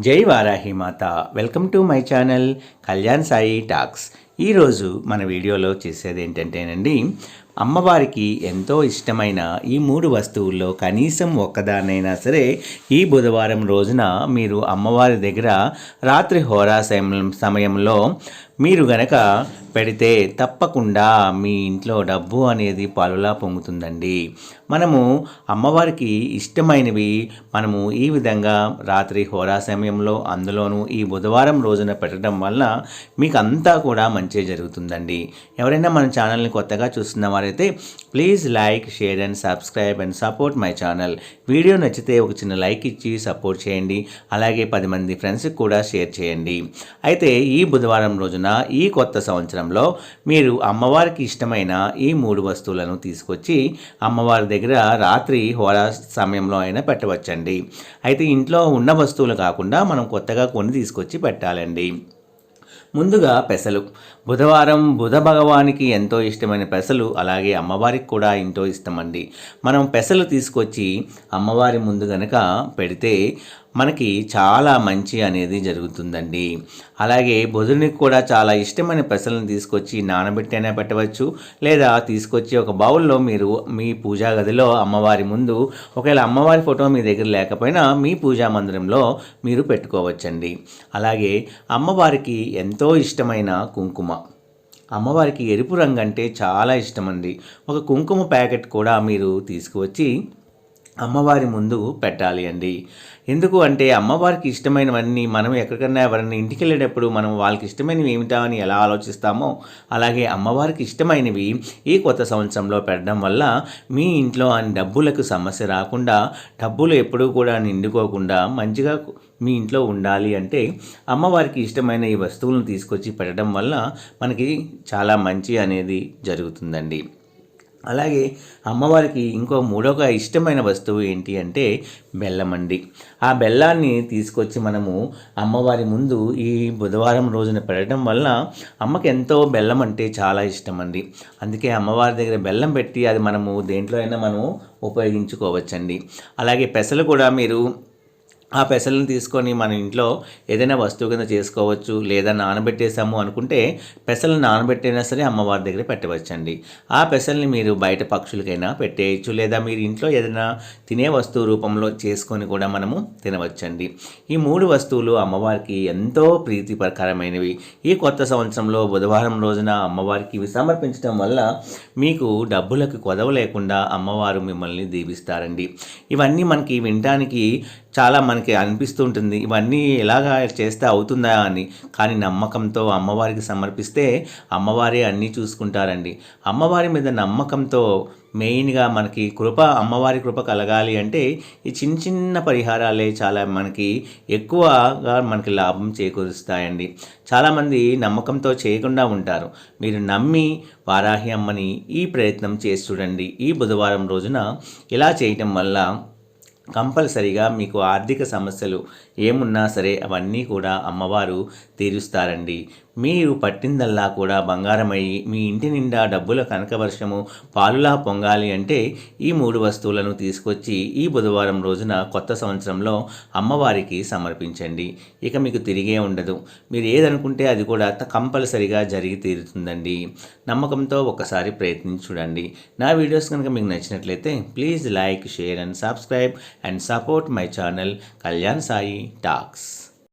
జై వారాహి మాత. Welcome to my channel Kalyan Sai talks. ఈరోజు మన వీడియోలో చేసేది ఏంటంటేనండి, అమ్మవారికి ఎంతో ఇష్టమైన ఈ 3 వస్తువుల్లో కనీసం ఒక్కదానైనా సరే ఈ బుధవారం రోజున మీరు అమ్మవారి దగ్గర రాత్రి హోరా సమయంలో మీరు గనక పెడితే తప్పకుండా మీ ఇంట్లో డబ్బు అనేది పాలులా పొంగుతుందండి. మనము అమ్మవారికి ఇష్టమైనవి మనము ఈ విధంగా రాత్రి హోరా సమయంలో, అందులోనూ ఈ బుధవారం రోజున పెట్టడం వల్ల మీకు అంతా కూడా మంచి జరుగుతుందండి. ఎవరైనా మన ఛానల్ని కొత్తగా చూస్తున్న వారైతే please like, share and subscribe and support my channel. Video నచ్చితే ఒక చిన్న లైక్ ఇచ్చి సపోర్ట్ చేయండి. అలాగే 10 మంది ఫ్రెండ్స్కి కూడా షేర్ చేయండి. అయితే ఈ బుధవారం రోజున ఈ కొత్త సంవత్సరంలో మీరు అమ్మవారికి ఇష్టమైన ఈ 3 వస్తువులను తీసుకొచ్చి అమ్మవారి దగ్గర రాత్రి హోరా సమయంలో అయినా పెట్టవచ్చండి. అయితే ఇంట్లో ఉన్న వస్తువులు కాకుండా మనం కొత్తగా కొన్ని తీసుకొచ్చి పెట్టాలండి. ముందుగా పెసలు. బుధవారం బుధ భగవానికి ఎంతో ఇష్టమైన పెసలు, అలాగే అమ్మవారికి కూడా ఎంతో ఇష్టమండి. మనం పెసలు తీసుకొచ్చి అమ్మవారి ముందు గనక పెడితే మనకి చాలా మంచి అనేది జరుగుతుందండి. అలాగే బుధునికి కూడా చాలా ఇష్టమైన పెసలను తీసుకొచ్చి నానబెట్టైనా పెట్టవచ్చు, లేదా తీసుకొచ్చి ఒక బౌల్లో మీరు మీ పూజా గదిలో అమ్మవారి ముందు, ఒకవేళ అమ్మవారి ఫోటో మీ దగ్గర లేకపోయినా మీ పూజా మందిరంలో మీరు పెట్టుకోవచ్చండి. అలాగే అమ్మవారికి ఎంతో ఇష్టమైన కుంకుమ. అమ్మవారికి ఎరుపు రంగు అంటే చాలా ఇష్టమండి. ఒక కుంకుమ ప్యాకెట్ కూడా మీరు తీసుకువచ్చి అమ్మవారి ముందు పెట్టాలి అండి. ఎందుకు అంటే అమ్మవారికి ఇష్టమైనవన్నీ మనం ఎక్కడికన్నా ఎవరైనా ఇంటికి వెళ్ళేటప్పుడు మనం వాళ్ళకి ఇష్టమైనవి ఏమిటా అని ఎలా ఆలోచిస్తామో, అలాగే అమ్మవారికి ఇష్టమైనవి ఈ కొత్త సంవత్సరంలో పెట్టడం వల్ల మీ ఇంట్లో డబ్బులకు సమస్య రాకుండా, డబ్బులు ఎప్పుడూ కూడా నిండుకోకుండా మంచిగా మీ ఇంట్లో ఉండాలి అంటే అమ్మవారికి ఇష్టమైన ఈ వస్తువులను తీసుకొచ్చి పెట్టడం వల్ల మనకి చాలా మంచి అనేది జరుగుతుందండి. అలాగే అమ్మవారికి ఇంకో మూడొక ఇష్టమైన వస్తువు ఏంటి అంటే బెల్లం అండి. ఆ బెల్లాన్ని తీసుకొచ్చి మనము అమ్మవారి ముందు ఈ బుధవారం రోజున పెట్టడం వల్ల అమ్మకి ఎంతో బెల్లం అంటే చాలా ఇష్టం అండి. అందుకే అమ్మవారి దగ్గర బెల్లం పెట్టి అది మనము దేంట్లో అయినా మనము ఉపయోగించుకోవచ్చండి. అలాగే పెసలు కూడా మీరు ఆ పెసలను తీసుకొని మన ఇంట్లో ఏదైనా వస్తువు కింద చేసుకోవచ్చు, లేదా నానబెట్టేసాము అనుకుంటే పెసలను నానబెట్టైనా సరే అమ్మవారి దగ్గర పెట్టవచ్చండి. ఆ పెసల్ని మీరు బయట పక్షులకైనా పెట్టేయచ్చు, లేదా మీరు ఇంట్లో ఏదైనా తినే వస్తువు రూపంలో చేసుకొని కూడా మనము తినవచ్చండి. ఈ 3 వస్తువులు అమ్మవారికి ఎంతో ప్రీతికరమైనవి. ఈ కొత్త సంవత్సరంలో బుధవారం రోజున అమ్మవారికి ఇవి సమర్పించడం వల్ల మీకు డబ్బులకు కొదవ లేకుండా అమ్మవారు మిమ్మల్ని దీవిస్తారండి. ఇవన్నీ మనకి వినటానికి చాలా మనకి అనిపిస్తుంటుంది, ఇవన్నీ ఎలాగా చేస్తే అవుతుందా అని. కానీ నమ్మకంతో అమ్మవారికి సమర్పిస్తే అమ్మవారే అన్నీ చూసుకుంటారండి. అమ్మవారి మీద నమ్మకంతో మెయిన్గా మనకి అమ్మవారి కృప కలగాలి అంటే ఈ చిన్న చిన్న పరిహారాలే చాలా మనకి ఎక్కువగా మనకి లాభం చేకూరుస్తాయండి. చాలామంది నమ్మకంతో చేయకుండా ఉంటారు. మీరు నమ్మి వారాహి అమ్మని ఈ ప్రయత్నం చేసి చూడండి. ఈ బుధవారం రోజున ఇలా చేయటం వల్ల కంపల్సరిగా మీకు ఆర్థిక సమస్యలు ఏమున్నా సరే అవన్నీ కూడా అమ్మవారు తీరుస్తారండి. మీరు పట్టిందల్లా కూడా బంగారమయ్యి మీ ఇంటి నిండా డబ్బుల కనకవర్షము పాలులా పొంగాలి అంటే ఈ 3 వస్తువులను తీసుకొచ్చి ఈ బుధవారం రోజున కొత్త సంవత్సరంలో అమ్మవారికి సమర్పించండి. ఇక మీకు తిరిగే ఉండదు. మీరు ఏదనుకుంటే అది కూడా కంపల్సరిగా జరిగి తీరుతుందండి. నమ్మకంతో ఒకసారి ప్రయత్నించి చూడండి. నా వీడియోస్ కనుక మీకు నచ్చినట్లయితే please like, share and subscribe and support my channel Kalyan Sai talks.